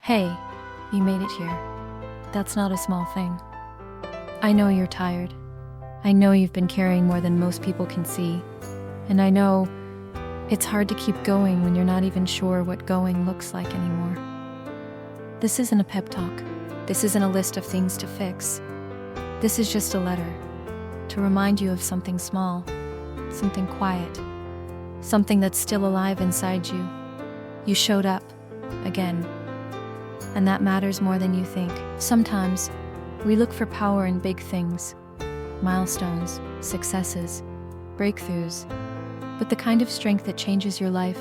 Hey, you made it here. That's not a small thing. I know you're tired. I know you've been carrying more than most people can see. And I know it's hard to keep going when you're not even sure what going looks like anymore. This isn't a pep talk. This isn't a list of things to fix. This is just a letter to remind you of something small, something quiet, something that's still alive inside you. You showed up again. And that matters more than you think. Sometimes we look for power in big things, milestones, successes, breakthroughs. But the kind of strength that changes your life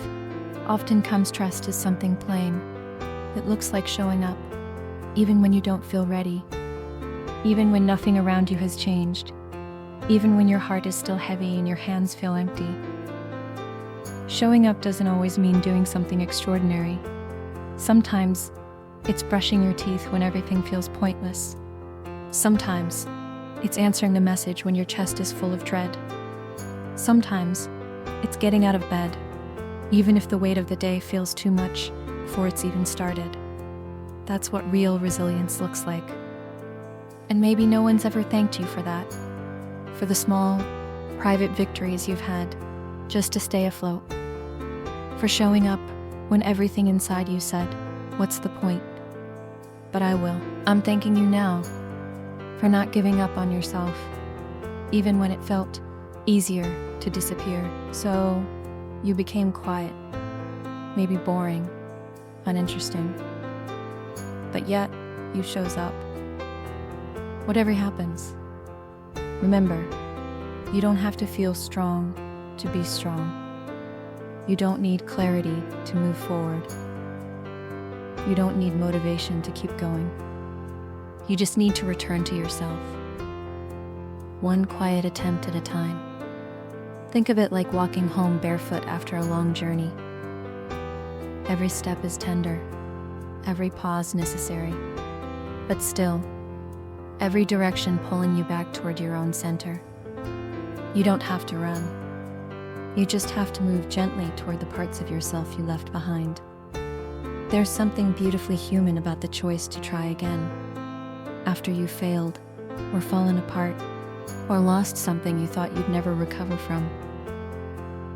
often comes dressed as something plain. It looks like showing up, even when you don't feel ready, even when nothing around you has changed, even when your heart is still heavy and your hands feel empty. Showing up doesn't always mean doing something extraordinary. Sometimes it's brushing your teeth when everything feels pointless. Sometimes it's answering a message when your chest is full of dread. Sometimes it's getting out of bed, even if the weight of the day feels too much before it's even started. That's what real resilience looks like. And maybe no one's ever thanked you for that, for the small, private victories you've had just to stay afloat, for showing up when everything inside you said, "What's the point?" But I will. I'm thanking you now for not giving up on yourself, even when it felt easier to disappear. So you became quiet, maybe boring, uninteresting, but yet you shows up. Whatever happens, remember, you don't have to feel strong to be strong. You don't need clarity to move forward. You don't need motivation to keep going. You just need to return to yourself, one quiet attempt at a time. Think of it like walking home barefoot after a long journey. Every step is tender, every pause necessary, but still, every direction pulling you back toward your own center. You don't have to run. You just have to move gently toward the parts of yourself you left behind. There's something beautifully human about the choice to try again, after you failed, or fallen apart, or lost something you thought you'd never recover from.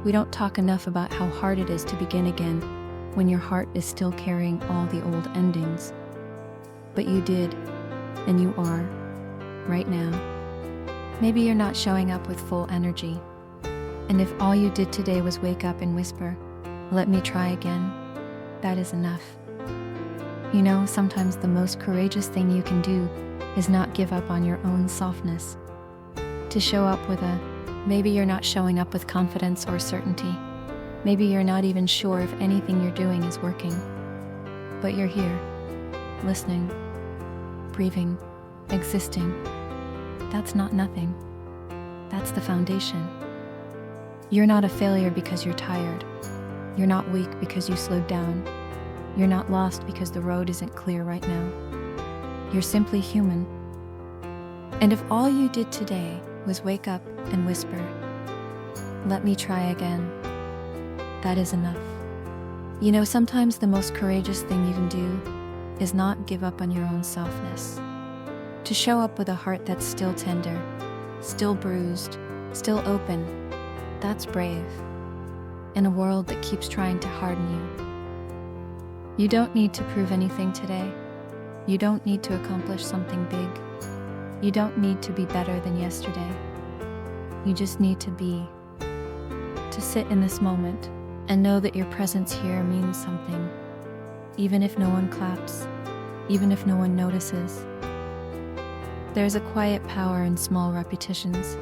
We don't talk enough about how hard it is to begin again when your heart is still carrying all the old endings. But you did, and you are, right now. Maybe you're not showing up with full energy, and if all you did today was wake up and whisper, "Let me try again," that is enough. You know, sometimes the most courageous thing you can do is not give up on your own softness. To show up with maybe you're not showing up with confidence or certainty. Maybe you're not even sure if anything you're doing is working. But you're here, listening, breathing, existing. That's not nothing. That's the foundation. You're not a failure because you're tired. You're not weak because you slowed down. You're not lost because the road isn't clear right now. You're simply human. And if all you did today was wake up and whisper, "Let me try again," that is enough. You know, sometimes the most courageous thing you can do is not give up on your own softness. To show up with a heart that's still tender, still bruised, still open, that's brave. In a world that keeps trying to harden you. You don't need to prove anything today. You don't need to accomplish something big. You don't need to be better than yesterday. You just need to be. To sit in this moment and know that your presence here means something, even if no one claps, even if no one notices. There's a quiet power in small repetitions,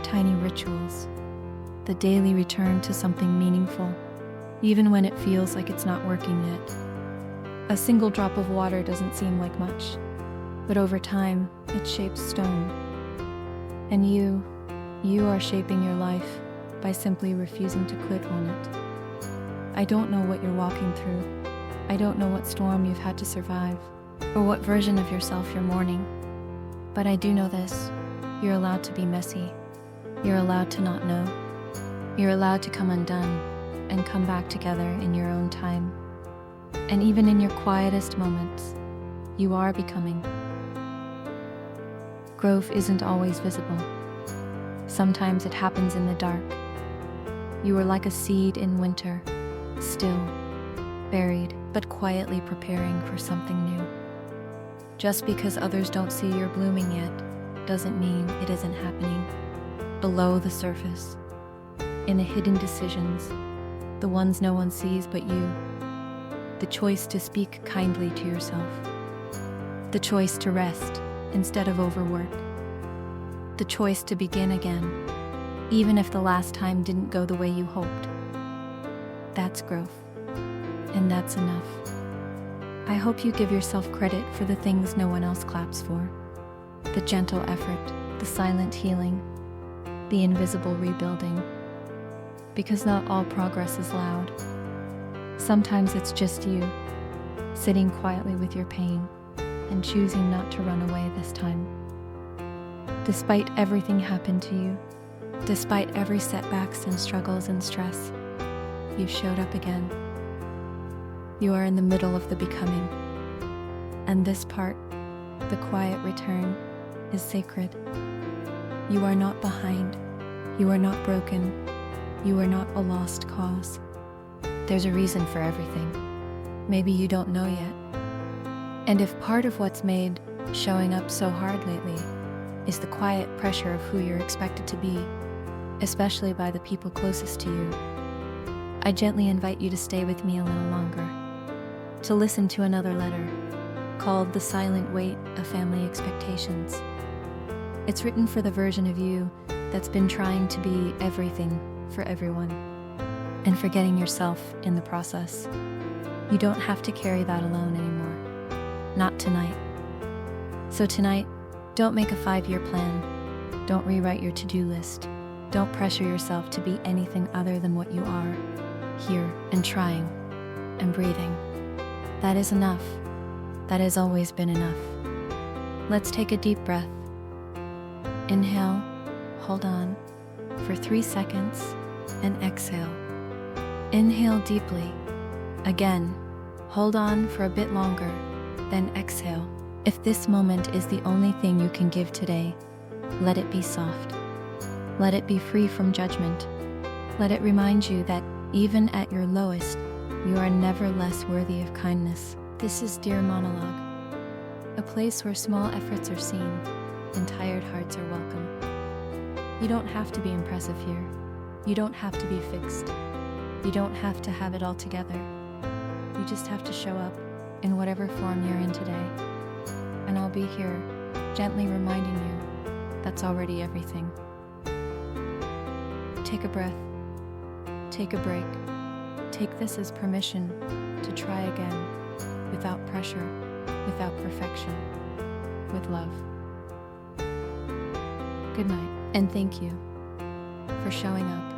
tiny rituals, the daily return to something meaningful, even when it feels like it's not working yet. A single drop of water doesn't seem like much, but over time, it shapes stone. And you are shaping your life by simply refusing to quit on it. I don't know what you're walking through. I don't know what storm you've had to survive, or what version of yourself you're mourning. But I do know this: you're allowed to be messy. You're allowed to not know. You're allowed to come undone and come back together in your own time. And even in your quietest moments, you are becoming. Growth isn't always visible. Sometimes it happens in the dark. You are like a seed in winter, still, buried, but quietly preparing for something new. Just because others don't see you're blooming yet, doesn't mean it isn't happening. Below the surface, in the hidden decisions, the ones no one sees but you. The choice to speak kindly to yourself. The choice to rest instead of overwork. The choice to begin again, even if the last time didn't go the way you hoped. That's growth, and that's enough. I hope you give yourself credit for the things no one else claps for. The gentle effort, the silent healing, the invisible rebuilding. Because not all progress is loud. Sometimes it's just you, sitting quietly with your pain and choosing not to run away this time. Despite everything happened to you, despite every setbacks and struggles and stress, you've showed up again. You are in the middle of the becoming. And this part, the quiet return, is sacred. You are not behind. You are not broken. You are not a lost cause. There's a reason for everything. Maybe you don't know yet. And if part of what's made showing up so hard lately is the quiet pressure of who you're expected to be, especially by the people closest to you, I gently invite you to stay with me a little longer, to listen to another letter called The Silent Weight of Family Expectations. It's written for the version of you that's been trying to be everything for everyone and forgetting yourself in the process. You don't have to carry that alone anymore. Not tonight. So tonight, don't make a 5-year plan. Don't rewrite your to-do list. Don't pressure yourself to be anything other than what you are, here and trying and breathing. That is enough. That has always been enough. Let's take a deep breath. Inhale, hold on for 3 seconds, and exhale. Inhale deeply. Again, hold on for a bit longer, then exhale. If this moment is the only thing you can give today, let it be soft. Let it be free from judgment. Let it remind you that even at your lowest, you are never less worthy of kindness. This is Dear Monologue, a place where small efforts are seen and tired hearts are welcome. You don't have to be impressive here. You don't have to be fixed. You don't have to have it all together. You just have to show up in whatever form you're in today. And I'll be here, gently reminding you that's already everything. Take a breath. Take a break. Take this as permission to try again, without pressure, without perfection, with love. Good night, and thank you for showing up.